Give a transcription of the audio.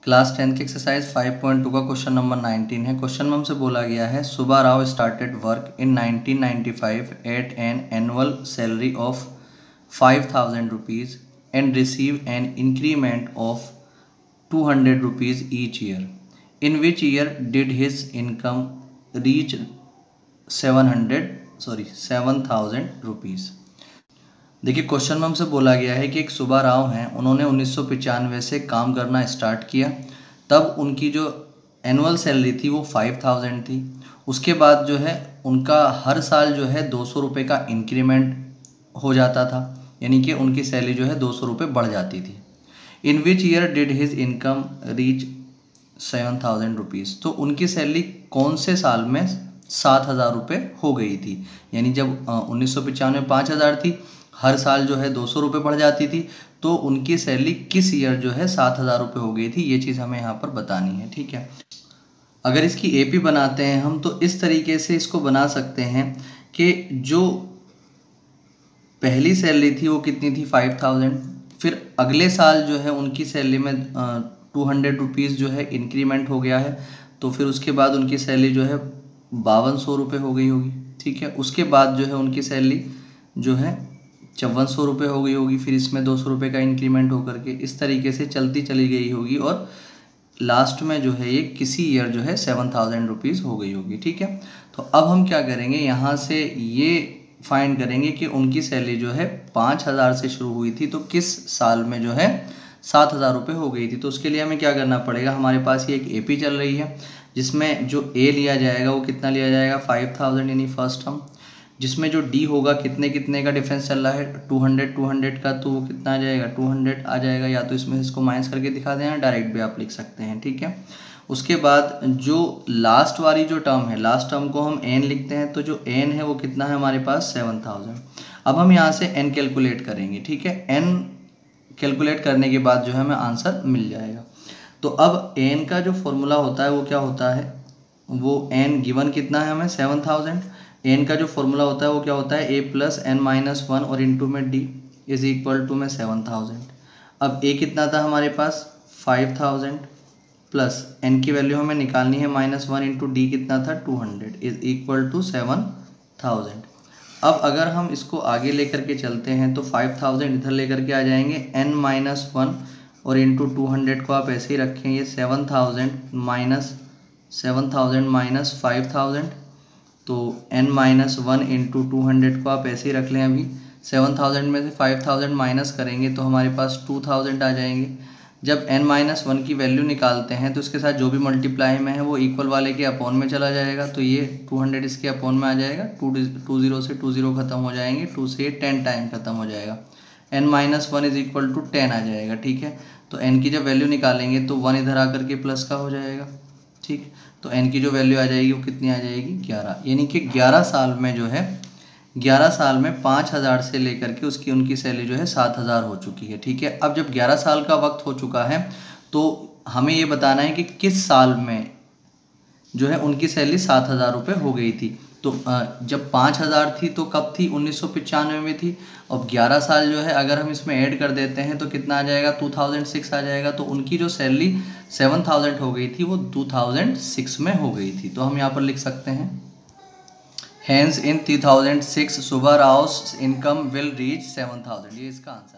Class 10 की exercise 5.2 का question number 19 है। क्वेश्चन में हमसे बोला गया है Subba Rao started work in 1995 at an annual salary of 5,000 rupees and receive an increment of 200 rupees each year. In which year did his income reach 7,000 rupees. देखिए question में हमसे बोला गया है कि एक सुब्बा राव हैं, उन्होंने 1995 से काम करना स्टार्ट किया। तब उनकी जो एनुअल सैलरी थी वो 5,000 थी। उसके बाद जो है उनका हर साल जो है 200 रुपये का इंक्रीमेंट हो जाता था, यानी कि उनकी सैलरी जो है 200 रुपये बढ़ जाती थी। In which year did his income reach 7,000 rupees. तो उनकी सैलरी कौन से साल में 7,000 रुपये हो गई थी, यानी जब 1995 में 5,000 थी, हर साल जो है 200 रुपये बढ़ जाती थी, तो उनकी सैलरी किस ईयर जो है 7,000 रुपये हो गई थी, ये चीज़ हमें यहाँ पर बतानी है। ठीक है, अगर इसकी एपी बनाते हैं हम तो इस तरीके से इसको बना सकते हैं कि जो पहली सैलरी थी वो कितनी थी 5,000, फिर अगले साल जो है उनकी सैलरी में 200 रुपीज़ जो है इंक्रीमेंट हो गया है, तो फिर उसके बाद उनकी सैलरी जो है 5,200 रुपये हो गई होगी। ठीक है, उसके बाद जो है उनकी सैलरी जो है 5,400 रुपये हो गई होगी, फिर इसमें 200 रुपये का इंक्रीमेंट होकर के इस तरीके से चलती चली गई होगी और लास्ट में जो है ये किसी ईयर जो है 7,000 रुपीज़ हो गई होगी। ठीक है, तो अब हम क्या करेंगे, यहाँ से ये फाइंड करेंगे कि उनकी सैलरी जो है 5,000 से शुरू हुई थी, तो किस साल में जो है 7,000 रुपये हो गई थी। तो उसके लिए हमें क्या करना पड़ेगा, हमारे पास ये एक एपी चल रही है जिसमें जो ए लिया जाएगा वो कितना लिया जाएगा 5,000 यानी फर्स्ट टर्म, जिसमें जो डी होगा कितने कितने का डिफरेंस चल रहा है 200 का, तो वो कितना आ जाएगा 200 आ जाएगा, या तो इसमें इसको माइनस करके दिखा देना, डायरेक्ट भी आप लिख सकते हैं। ठीक है, उसके बाद जो लास्ट वाली जो टर्म है, लास्ट टर्म को हम एन लिखते हैं, तो जो एन है वो कितना है हमारे पास 7,000। अब हम यहाँ से एन कैलकुलेट करेंगे। ठीक है, एन कैलकुलेट करने के बाद जो है हमें आंसर मिल जाएगा। तो अब एन का जो फॉर्मूला होता है वो क्या होता है, वो एन गिवन कितना है हमें 7,000, एन का जो फॉर्मूला होता है वो क्या होता है ए प्लस एन माइनस 1 और इंटू में डी इज इक्वल टू में 7,000। अब ए कितना था हमारे पास 5,000 प्लस एन की वैल्यू हमें निकालनी है -1 इंटू डी कितना था 200 इज इक्वल टू 7,000। अब अगर हम इसको आगे लेकर के चलते हैं तो 5,000 इधर लेकर के आ जाएंगे, n माइनस 1 और इंटू 200 को आप ऐसे ही रखें, ये 7,000 माइनस 5,000, तो n माइनस 1 इंटू 200 को आप ऐसे ही रख लें। अभी 7,000 में से 5,000 माइनस करेंगे तो हमारे पास 2,000 आ जाएंगे। जब n माइनस 1 की वैल्यू निकालते हैं तो इसके साथ जो भी मल्टीप्लाई में है वो इक्वल वाले के अपॉन में चला जाएगा, तो ये 200 इसके अपॉन में आ जाएगा, 2 0 से 2 0 खत्म हो जाएंगे, 2 से 10 टाइम खत्म हो जाएगा, n minus 1 is equal to 10 आ जाएगा। ठीक है, तो n की जब वैल्यू निकालेंगे तो 1 इधर आकर के प्लस का हो जाएगा। ठीक, तो n की जो वैल्यू आ जाएगी वो कितनी आ जाएगी 11, यानी कि 11 साल में जो है 11 साल में 5,000 से लेकर के उनकी सैलरी जो है 7,000 हो चुकी है। ठीक है, अब जब 11 साल का वक्त हो चुका है तो हमें ये बताना है कि किस साल में जो है उनकी सैलरी 7,000 रुपये हो गई थी। तो जब 5,000 थी तो कब थी 1995 में थी। अब 11 साल जो है अगर हम इसमें ऐड कर देते हैं तो कितना आ जाएगा 2006 आ जाएगा, तो उनकी जो सैलरी 7,000 हो गई थी वो 2006 में हो गई थी। तो हम यहाँ पर लिख सकते हैं Hence in 2006 Subba Rao's income will reach 7,000, ये इसका आंसर है।